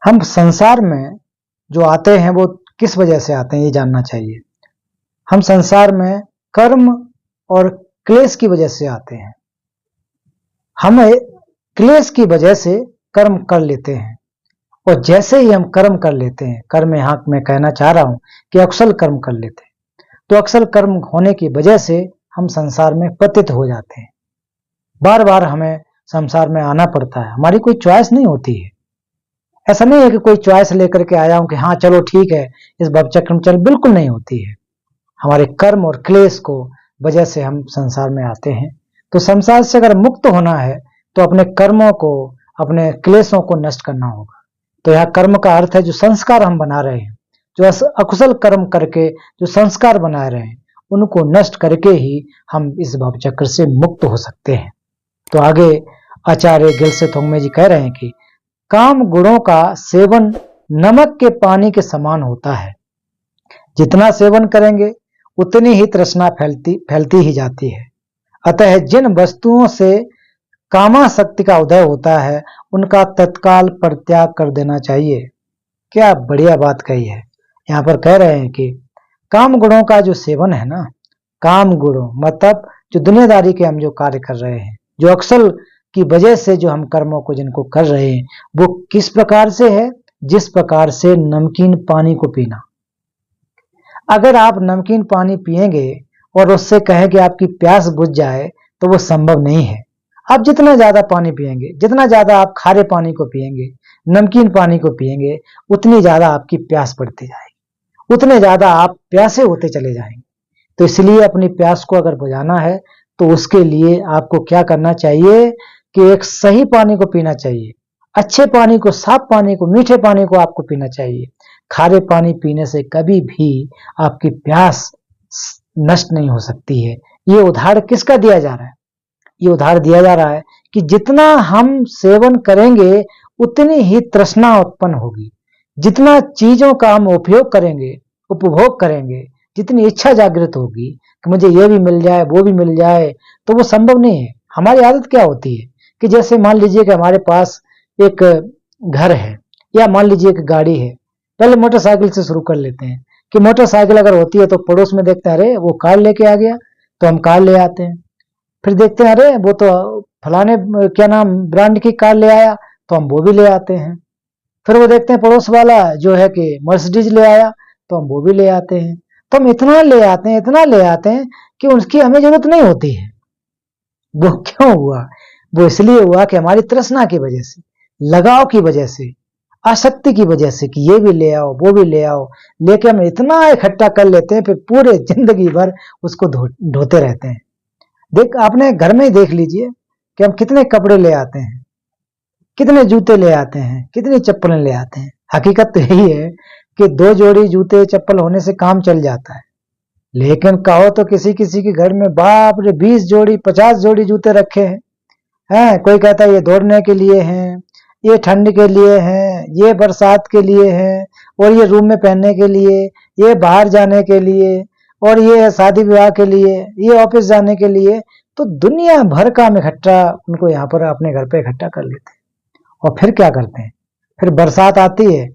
हम संसार में जो आते हैं वो किस वजह से आते हैं ये जानना चाहिए। हम संसार में कर्म और क्लेश की वजह से आते हैं। हम क्लेश की वजह से कर्म कर लेते हैं और जैसे ही हम कर्म कर लेते हैं, कर्म यहाँ मैं कहना चाह रहा हूं कि अकुशल कर्म कर लेते हैं, तो अकुशल कर्म होने की वजह से हम संसार में पतित हो जाते हैं। बार बार हमें संसार में आना पड़ता है, हमारी कोई चॉइस नहीं होती है। ऐसा नहीं है कि कोई चॉइस लेकर के आया हूं कि हाँ चलो ठीक है इस भवचक्र में चल, बिल्कुल नहीं होती है। हमारे कर्म और क्लेश को वजह से हम संसार में आते हैं। तो संसार से अगर मुक्त होना है तो अपने कर्मों को, अपने क्लेशों को नष्ट करना होगा। तो यह कर्म का अर्थ है जो संस्कार हम बना रहे हैं, जो अकुशल कर्म करके जो संस्कार बना रहे हैं, उनको नष्ट करके ही हम इस भवचक्र से मुक्त हो सकते हैं। तो आगे आचार्य गिलसे थोंगमे जी कह रहे हैं कि काम गुणों का सेवन नमक के पानी के समान होता है। जितना सेवन करेंगे उतनी ही तृष्णा फैलती ही जाती है। अतः जिन वस्तुओं से कामासक्ति का उदय होता है उनका तत्काल परित्याग कर देना चाहिए। क्या बढ़िया बात कही है। यहाँ पर कह रहे हैं कि काम गुणों का जो सेवन है ना, काम गुणों मतलब जो दुनियादारी के हम जो कार्य कर रहे हैं, जो अकुशल की वजह से जो हम कर्मों को जिनको कर रहे हैं, वो किस प्रकार से है? जिस प्रकार से नमकीन पानी को पीना। अगर आप नमकीन पानी पिएंगे और उससे कहें कि आपकी प्यास बुझ जाए तो वो संभव नहीं है। आप जितना ज्यादा पानी पिएंगे, जितना ज्यादा आप खारे पानी को पिएंगे, नमकीन पानी को पिएंगे, उतनी ज्यादा आपकी प्यास बढ़ती जाएगी, उतने ज्यादा आप प्यासे होते चले जाएंगे। तो इसलिए अपनी प्यास को अगर बुझाना है तो उसके लिए आपको क्या करना चाहिए कि एक सही पानी को पीना चाहिए। अच्छे पानी को, साफ पानी को, मीठे पानी को आपको पीना चाहिए। खारे पानी पीने से कभी भी आपकी प्यास नष्ट नहीं हो सकती है। ये उदाहरण किसका दिया जा रहा है? ये उदाहरण दिया जा रहा है कि जितना हम सेवन करेंगे उतनी ही तृष्णा उत्पन्न होगी। जितना चीजों का हम उपयोग करेंगे, उपभोग करेंगे, जितनी इच्छा जागृत होगी कि मुझे ये भी मिल जाए, वो भी मिल जाए, तो वो संभव नहीं है। हमारी आदत क्या होती है कि जैसे मान लीजिए कि हमारे पास एक घर है या मान लीजिए एक गाड़ी है। पहले मोटरसाइकिल से शुरू कर लेते हैं कि मोटरसाइकिल अगर होती है तो पड़ोस में देखते हैं अरे वो कार लेके आ गया, तो हम कार ले आते हैं। फिर देखते हैं अरे वो तो फलाने क्या नाम ब्रांड की कार ले आया, तो हम वो भी ले आते हैं। फिर वो देखते हैं पड़ोस वाला जो है कि मर्सिडीज ले आया, तो हम वो भी ले आते हैं। तो हम इतना ले आते हैं, इतना ले आते हैं कि उसकी हमें जरूरत नहीं होती है। वो क्यों हुआ? वो इसलिए हुआ कि हमारी तृष्णा की वजह से, लगाव की वजह से, आसक्ति की वजह से कि ये भी ले आओ, वो भी ले आओ, लेके हम इतना इकट्ठा कर लेते हैं, फिर पूरे जिंदगी भर उसको ढोते रहते हैं। देख, आपने घर में ही देख लीजिए कि हम कितने कपड़े ले आते हैं, कितने जूते ले आते हैं, कितनी चप्पलें ले आते हैं। हकीकत तो यही है कि 2 जोड़ी जूते चप्पल होने से काम चल जाता है। लेकिन कहो तो किसी किसी के घर में बाप रे 20 जोड़ी 50 जोड़ी जूते रखे हैं। कोई कहता है ये दौड़ने के लिए हैं, ये ठंड के लिए हैं, ये बरसात के लिए हैं, और ये रूम में पहनने के लिए, ये बाहर जाने के लिए, और ये शादी विवाह के लिए, ये ऑफिस जाने के लिए। तो दुनिया भर का हम इकट्ठा उनको यहाँ पर अपने घर पे इकट्ठा कर लेते हैं। और फिर क्या करते हैं? फिर बरसात आती है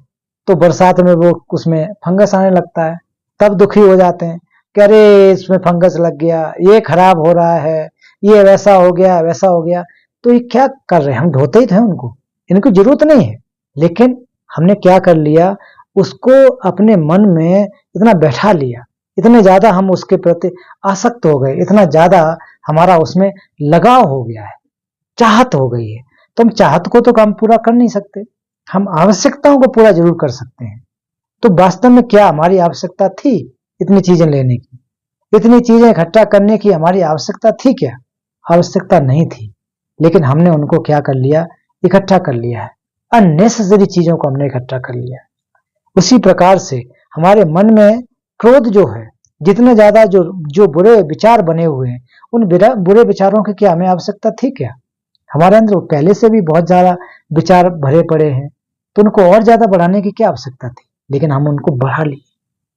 तो बरसात में वो उसमें फंगस आने लगता है, तब दुखी हो जाते हैं कि अरे इसमें फंगस लग गया, ये खराब हो रहा है, ये वैसा हो गया, वैसा हो गया। तो ये क्या कर रहे हैं? हम धोते ही थे उनको, इनको जरूरत नहीं है। लेकिन हमने क्या कर लिया, उसको अपने मन में इतना बैठा लिया, इतने ज्यादा हम उसके प्रति आसक्त हो गए, इतना ज्यादा हमारा उसमें लगाव हो गया है, चाहत हो गई है। तो हम चाहत को तो काम पूरा कर नहीं सकते, हम आवश्यकताओं को पूरा जरूर कर सकते हैं। तो वास्तव में क्या हमारी आवश्यकता थी इतनी चीजें लेने की, इतनी चीजें इकट्ठा करने की? हमारी आवश्यकता थी क्या? आवश्यकता नहीं थी, लेकिन हमने उनको क्या कर लिया, इकट्ठा कर लिया है। अननेसेसरी चीजों को हमने इकट्ठा कर लिया है। उसी प्रकार से हमारे मन में क्रोध जो है, जितने ज्यादा जो बुरे विचार बने हुए हैं, उन बुरे विचारों की क्या हमें आवश्यकता थी क्या? हमारे अंदर पहले से भी बहुत ज्यादा विचार भरे पड़े हैं, तो उनको और ज्यादा बढ़ाने की क्या आवश्यकता थी? लेकिन हम उनको बढ़ा लिए,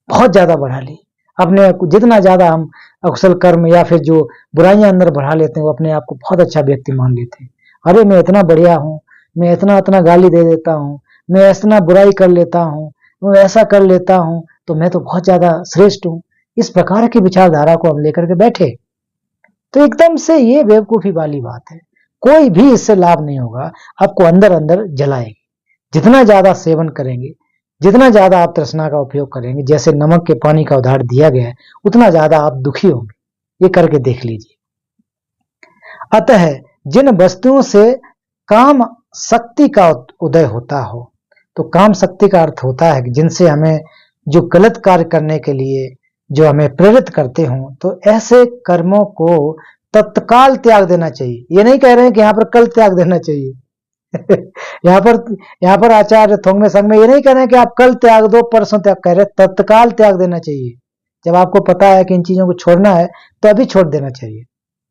बहुत ज्यादा बढ़ा लिए। अपने जितना ज्यादा हम अकुशल कर्म या फिर जो बुराइयां अंदर बढ़ा लेते हैं, वो अपने आप को बहुत अच्छा व्यक्ति मान लेते हैं। अरे मैं इतना बढ़िया हूँ, मैं इतना इतना गाली दे देता हूँ, मैं ऐसा बुराई कर लेता हूँ, मैं ऐसा कर लेता हूँ तो मैं तो बहुत ज्यादा श्रेष्ठ हूँ, इस प्रकार की विचारधारा को हम लेकर के बैठे तो एकदम से ये बेवकूफी वाली बात है। कोई भी इससे लाभ नहीं होगा, आपको अंदर अंदर जलाएगी। जितना ज्यादा सेवन करेंगे, जितना ज्यादा आप तृष्णा का उपयोग करेंगे, जैसे नमक के पानी का उदाहरण दिया गया है, उतना ज्यादा आप दुखी होंगे। ये करके देख लीजिए। अतः जिन वस्तुओं से काम शक्ति का उदय होता हो, तो काम शक्ति का अर्थ होता है कि जिनसे हमें जो गलत कार्य करने के लिए जो हमें प्रेरित करते हो, तो ऐसे कर्मों को तत्काल त्याग देना चाहिए। ये नहीं कह रहे हैं कि यहाँ पर कल त्याग देना चाहिए यहाँ पर आचार्य थोंगमे संग में ये नहीं कह रहे हैं कि आप कल त्याग दो, परसों त्याग, कह रहे तत्काल त्याग देना चाहिए। जब आपको पता है कि इन चीजों को छोड़ना है तो अभी छोड़ देना चाहिए।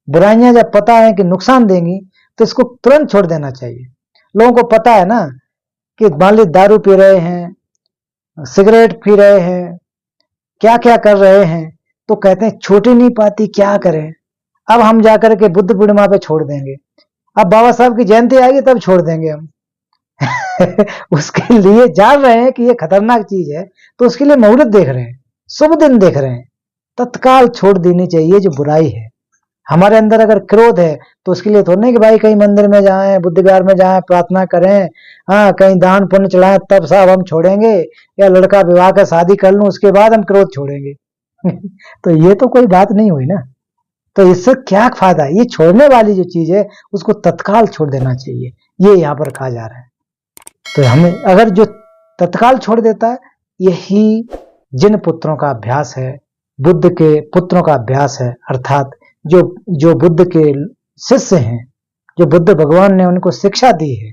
बुराइयां जब पता है कि नुकसान देंगी तो इसको तुरंत छोड़ देना चाहिए। लोगों को पता है ना कि मान ली दारू पी रहे हैं, सिगरेट पी रहे हैं, क्या क्या कर रहे हैं, तो कहते हैं छूट ही नहीं पाती, क्या करें। अब हम जाकर के बुद्ध पूर्णिमा पे छोड़ देंगे, अब बाबा साहब की जयंती आएगी तब छोड़ देंगे हम उसके लिए जान रहे हैं कि ये खतरनाक चीज है, तो उसके लिए मुहूर्त देख रहे हैं, शुभ दिन देख रहे हैं। तत्काल छोड़ देनी चाहिए जो बुराई है। हमारे अंदर अगर क्रोध है तो उसके लिए थोड़ा नहीं कि भाई कहीं मंदिर में जाएं, बुद्ध विहार में जाएं, प्रार्थना करें, हाँ कहीं दान पुण्य चढ़ाएं तब साहब हम छोड़ेंगे, या लड़का विवाह का शादी कर लूं उसके बाद हम क्रोध छोड़ेंगे तो ये तो कोई बात नहीं हुई ना। तो इससे क्या फायदा? ये छोड़ने वाली जो चीज है उसको तत्काल छोड़ देना चाहिए, ये यहाँ पर कहा जा रहा है। तो हमें अगर जो तत्काल छोड़ देता है, यही जिन पुत्रों का अभ्यास है, बुद्ध के पुत्रों का अभ्यास है, अर्थात जो बुद्ध के शिष्य हैं, जो बुद्ध भगवान ने उनको शिक्षा दी है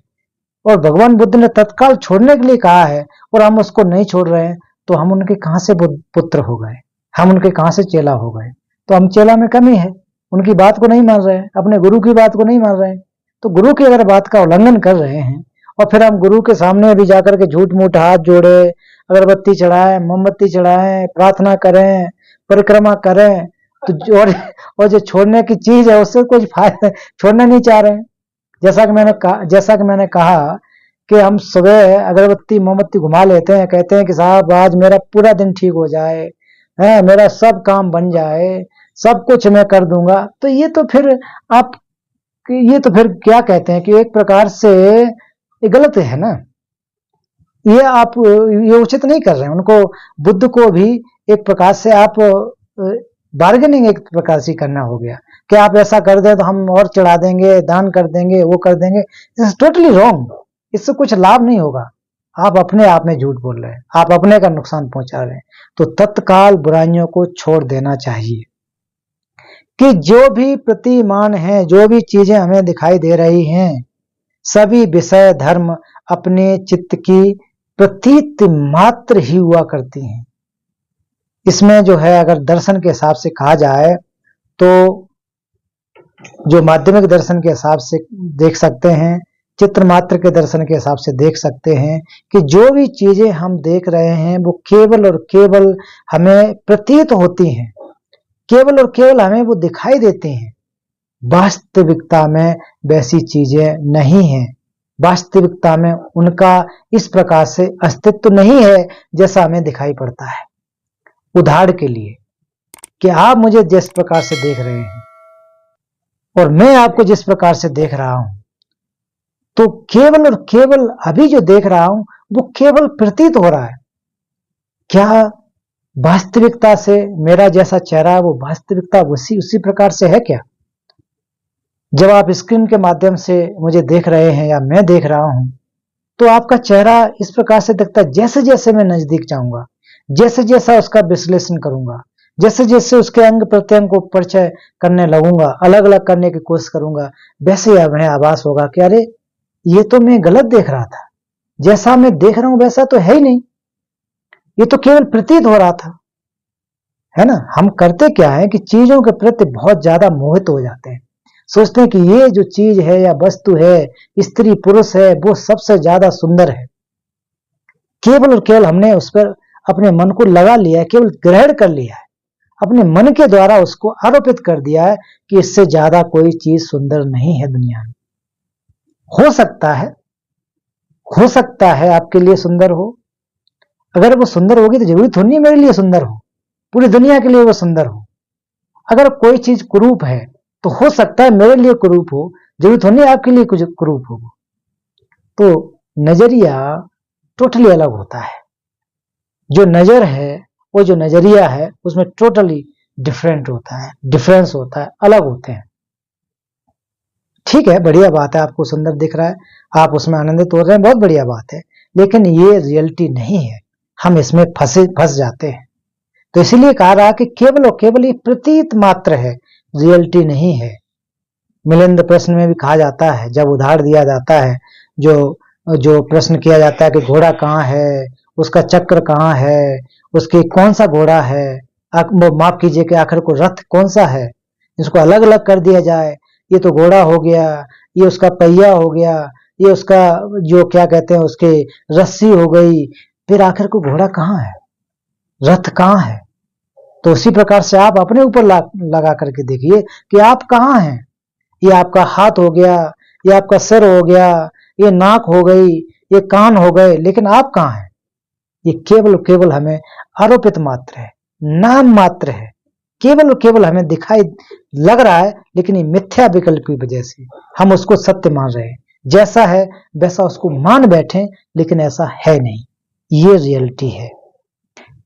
और भगवान बुद्ध ने तत्काल छोड़ने के लिए कहा है और हम उसको नहीं छोड़ रहे हैं, तो हम उनके कहां से पुत्र हो गए, हम उनके कहां से चेला हो गए। तो हम चेला में कमी है, उनकी बात को नहीं मान रहे हैं, अपने गुरु की बात को नहीं मान रहे हैं। तो गुरु की अगर बात का उल्लंघन कर रहे हैं और फिर हम गुरु के सामने भी जाकर के झूठ मूठ हाथ जोड़े, अगरबत्ती चढ़ाएं, मोमबत्ती चढ़ाएं, प्रार्थना करें, परिक्रमा करें, तो और जो छोड़ने की चीज है उससे कुछ फायदा छोड़ना नहीं चाह रहे हैं। जैसा कि मैंने कहा कि हम सुबह अगरबत्ती मोमबत्ती घुमा लेते हैं, कहते हैं कि साहब आज मेरा पूरा दिन ठीक हो जाए, है मेरा सब काम बन जाए, सब कुछ मैं कर दूंगा। तो ये तो फिर क्या कहते हैं कि एक प्रकार से ये गलत है ना। ये उचित नहीं कर रहे हैं। उनको बुद्ध को भी एक प्रकार से आप बार्गेनिंग एक प्रकार से करना हो गया कि आप ऐसा कर दे तो हम और चढ़ा देंगे, दान कर देंगे, वो कर देंगे। It's totally wrong. इससे कुछ लाभ नहीं होगा। आप अपने आप में झूठ बोल रहे हैं, आप अपने का नुकसान पहुंचा रहे हैं। तो तत्काल बुराइयों को छोड़ देना चाहिए कि जो भी प्रतिमान है, जो भी चीजें हमें दिखाई दे रही हैं, सभी विषय धर्म अपने चित्त की प्रतीत मात्र ही हुआ करती हैं। इसमें जो है अगर दर्शन के हिसाब से कहा जाए तो जो माध्यमिक दर्शन के हिसाब से देख सकते हैं, चित्र मात्र के दर्शन के हिसाब से देख सकते हैं कि जो भी चीजें हम देख रहे हैं वो केवल और केवल हमें प्रतीत होती हैं, केवल और केवल हमें वो दिखाई देती हैं। वास्तविकता में वैसी चीजें नहीं हैं। वास्तविकता में उनका इस प्रकार से अस्तित्व नहीं है जैसा हमें दिखाई पड़ता है। उदाहरण के लिए कि आप मुझे जिस प्रकार से देख रहे हैं और मैं आपको जिस प्रकार से देख रहा हूं, तो केवल और केवल अभी जो देख रहा हूं वो केवल प्रतीत हो रहा है। क्या वास्तविकता से मेरा जैसा चेहरा है वो वास्तविकता उसी प्रकार से है क्या? जब आप स्क्रीन के माध्यम से मुझे देख रहे हैं या मैं देख रहा हूं, तो आपका चेहरा इस प्रकार से दिखता है। जैसे जैसे मैं नजदीक जाऊंगा, जैसे जैसा उसका विश्लेषण करूंगा, जैसे जैसे उसके अंग प्रत्यंग को परिचय करने लगूंगा, अलग अलग करने की कोशिश करूंगा, वैसे ही हमें आभास होगा कि अरे ये तो मैं गलत देख रहा था, जैसा मैं देख रहा हूं वैसा तो है ही नहीं, ये तो केवल प्रतीत हो रहा था, है ना। हम करते क्या है कि चीजों के प्रति बहुत ज्यादा मोहित हो जाते हैं, सोचते हैं कि ये जो चीज है या वस्तु है, स्त्री पुरुष है, वो सबसे ज्यादा सुंदर है। केवल और केवल हमने उस पर अपने मन को लगा लिया है, केवल ग्रहण कर लिया है, अपने मन के द्वारा उसको आरोपित कर दिया है कि इससे ज्यादा कोई चीज सुंदर नहीं है दुनिया में। हो सकता है हो सकता है आपके लिए सुंदर हो, अगर वो सुंदर होगी तो जरूरी थोड़ी नहीं मेरे लिए सुंदर हो, पूरी दुनिया के लिए वो सुंदर हो। अगर कोई चीज कुरूप है तो हो सकता है मेरे लिए कुरूप हो, जरूरी थोड़ी नहीं आपके लिए कुछ कुरूप हो। तो नजरिया टोटली अलग होता है। जो नजर है, वो जो नजरिया है, उसमें टोटली डिफरेंट होता है, डिफरेंस होता है, अलग होते हैं। ठीक है, बढ़िया बात है, आपको सुंदर दिख रहा है, आप उसमें आनंदित हो रहे हैं, बहुत बढ़िया बात है, लेकिन ये रियलिटी नहीं है, हम इसमें फंस जाते हैं। तो इसीलिए कहा रहा कि केवल और केवल ये प्रतीत मात्र है, रियलिटी नहीं है। मिलिंद प्रश्न में भी कहा जाता है, जब उदाहरण दिया जाता है, जो जो प्रश्न किया जाता है कि घोड़ा कहाँ है, उसका चक्र कहाँ है, उसकी कौन सा घोड़ा है, माफ कीजिए कि आखिर को रथ कौन सा है, इसको अलग अलग कर दिया जाए, ये तो घोड़ा हो गया, ये उसका पहिया हो गया, ये उसका जो क्या कहते हैं उसके रस्सी हो गई, फिर आखिर को घोड़ा कहाँ है, रथ कहाँ है। तो उसी प्रकार से आप अपने ऊपर लगा करके देखिए कि आप कहाँ हैं। ये आपका हाथ हो गया, ये आपका सिर हो गया, ये नाक हो गई, ये कान हो गए, लेकिन आप कहाँ हैं। ये केवल केवल हमें आरोपित मात्र है, नाम मात्र है, केवल केवल हमें दिखाई लग रहा है, लेकिन ये मिथ्या विकल्प की वजह से हम उसको सत्य मान रहे हैं, जैसा है वैसा उसको मान बैठे, लेकिन ऐसा है नहीं, ये रियलिटी है।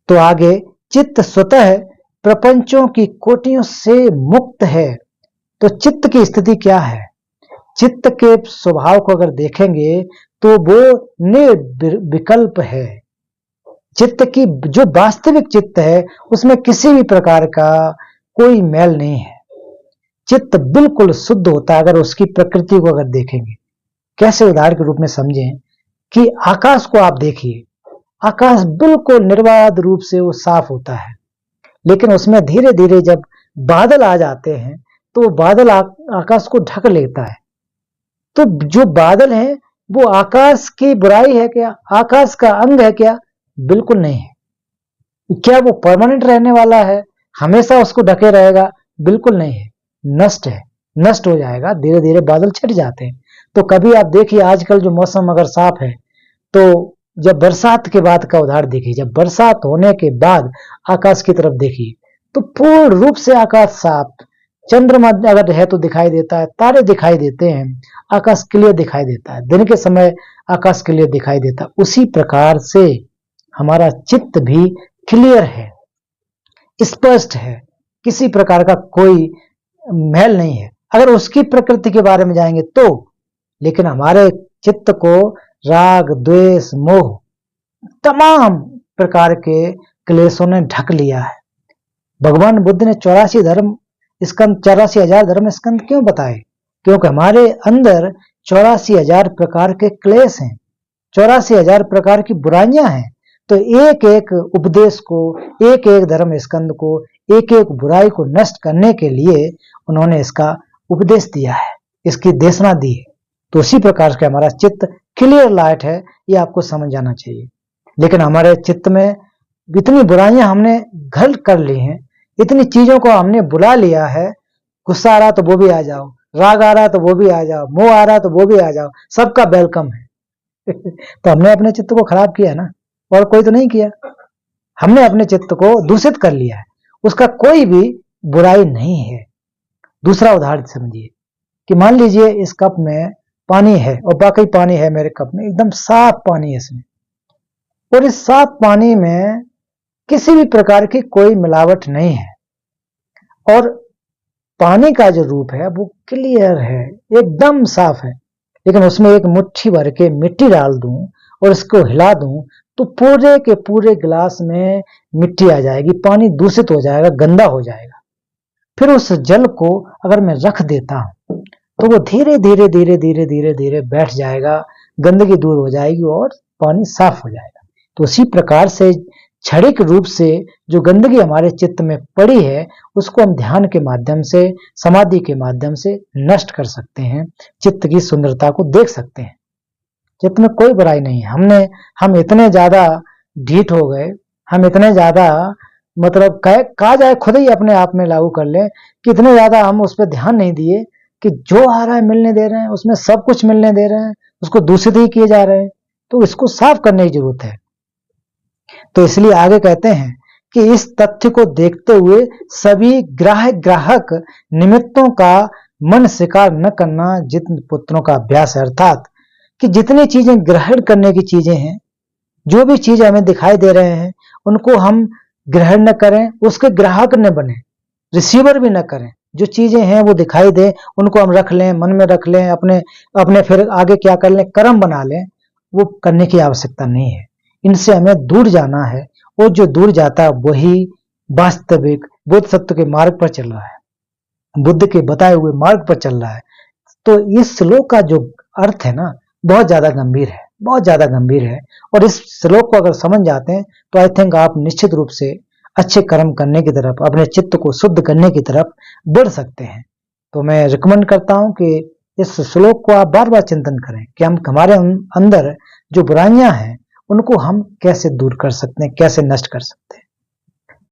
तो आगे, चित्त स्वतः प्रपंचों की कोटियों से मुक्त है। तो चित्त की स्थिति क्या है, चित्त के स्वभाव को अगर देखेंगे तो वो निर्विकल्प है। चित्त की जो वास्तविक चित्त है उसमें किसी भी प्रकार का कोई मैल नहीं है, चित्त बिल्कुल शुद्ध होता है। अगर उसकी प्रकृति को अगर देखेंगे, कैसे उदाहरण के रूप में समझें कि आकाश को आप देखिए, आकाश बिल्कुल निर्बाध रूप से वो साफ होता है, लेकिन उसमें धीरे धीरे जब बादल आ जाते हैं तो वो बादल आकाश को ढक लेता है। तो जो बादल है वो आकाश की बुराई है क्या, आकाश का अंग है क्या, बिल्कुल नहीं है। क्या वो परमानेंट रहने वाला है, हमेशा उसको ढके रहेगा, बिल्कुल नहीं है, नष्ट है, नष्ट हो जाएगा, धीरे धीरे बादल छट जाते हैं। तो कभी आप देखिए आजकल जो मौसम अगर साफ है, तो जब बरसात के बाद का उदाहरण देखिए, जब बरसात होने के बाद आकाश की तरफ देखिए तो पूर्ण रूप से आकाश साफ, चंद्रमा अगर है तो दिखाई देता है, तारे दिखाई देते हैं, आकाश क्लियर दिखाई देता है, दिन के समय आकाश क्लियर दिखाई देता है। उसी प्रकार से हमारा चित्त भी क्लियर है, स्पष्ट है, किसी प्रकार का कोई मैल नहीं है। अगर उसकी प्रकृति के बारे में जाएंगे तो, लेकिन हमारे चित्त को राग द्वेष मोह तमाम प्रकार के क्लेशों ने ढक लिया है। भगवान बुद्ध ने 84 धर्म स्कंद, 84,000 धर्म स्कंद क्यों बताए, क्योंकि हमारे अंदर 84,000 प्रकार के क्लेश हैं, 84,000 प्रकार की बुराइयां हैं। तो एक एक उपदेश को, एक एक धर्म स्कंद को, एक एक बुराई को नष्ट करने के लिए उन्होंने इसका उपदेश दिया है, इसकी देशना दी है। तो उसी प्रकार से हमारा चित्त क्लियर लाइट है, ये आपको समझ जाना चाहिए। लेकिन हमारे चित्त में इतनी बुराइयां हमने घर कर ली हैं, इतनी चीजों को हमने बुला लिया है, गुस्सा आ रहा तो वो भी आ जाओ, राग आ रहा तो वो भी आ जाओ, मोह आ रहा तो वो भी आ जाओ, सबका वेलकम है। तो हमने अपने चित्त को खराब किया ना, और कोई तो नहीं किया, हमने अपने चित्त को दूषित कर लिया है, उसका कोई भी बुराई नहीं है। दूसरा उदाहरण समझिए कि मान लीजिए इस कप में पानी है, और बाकी पानी है मेरे कप में, एकदम साफ पानी है इसमें, और इस साफ पानी में किसी भी प्रकार की कोई मिलावट नहीं है, और पानी का जो रूप है वो क्लियर है, एकदम साफ है, लेकिन उसमें एक मुट्ठी भर के मिट्टी डाल दूं और इसको हिला दूं तो पूरे के पूरे गिलास में मिट्टी आ जाएगी, पानी दूषित हो जाएगा, गंदा हो जाएगा। फिर उस जल को अगर मैं रख देता हूं तो वो धीरे धीरे धीरे धीरे धीरे धीरे बैठ जाएगा, गंदगी दूर हो जाएगी और पानी साफ हो जाएगा। तो उसी प्रकार से क्षणिक रूप से जो गंदगी हमारे चित्त में पड़ी है उसको हम ध्यान के माध्यम से, समाधि के माध्यम से नष्ट कर सकते हैं, चित्त की सुंदरता को देख सकते हैं। चित्त में कोई बुराई नहीं है। हम इतने ज्यादा ढीठ हो गए, हम इतने ज्यादा मतलब कहा जाए खुद ही अपने आप में लागू कर ले कि इतने ज्यादा हम उस पर ध्यान नहीं दिए कि जो आ रहा है मिलने दे रहे हैं, उसमें सब कुछ मिलने दे रहे हैं, उसको दूषित ही किए जा रहे हैं। तो इसको साफ करने की जरूरत है। तो इसलिए आगे कहते हैं कि इस तथ्य को देखते हुए सभी ग्राहक निमित्तों का मन स्वीकार न करना जितने पुत्रों का अभ्यास है, अर्थात कि जितनी चीजें ग्रहण करने की चीजें हैं, जो भी चीज हमें दिखाई दे रहे हैं उनको हम ग्रहण न करें, उसके ग्राहक न बने, रिसीवर भी न करें। जो चीजें हैं वो दिखाई दे उनको हम रख लें, मन में रख लें, अपने अपने फिर आगे क्या कर लें, कर्म बना लें, वो करने की आवश्यकता नहीं है। इनसे हमें दूर जाना है, और जो दूर जाता है वही वास्तविक बुद्ध सत्य के मार्ग पर चल रहा है, बुद्ध के बताए हुए मार्ग पर चल रहा है। तो इस श्लोक का जो अर्थ है ना, बहुत ज्यादा गंभीर है, बहुत ज्यादा गंभीर है। और इस श्लोक को अगर समझ जाते हैं तो आई थिंक आप निश्चित रूप से अच्छे कर्म करने की तरफ, अपने चित्त को शुद्ध करने की तरफ बढ़ सकते हैं। तो मैं रिकमेंड करता हूं कि इस श्लोक को आप बार बार चिंतन करें कि हम हमारे अंदर जो बुराइयां हैं उनको हम कैसे दूर कर सकते हैं, कैसे नष्ट कर सकते हैं।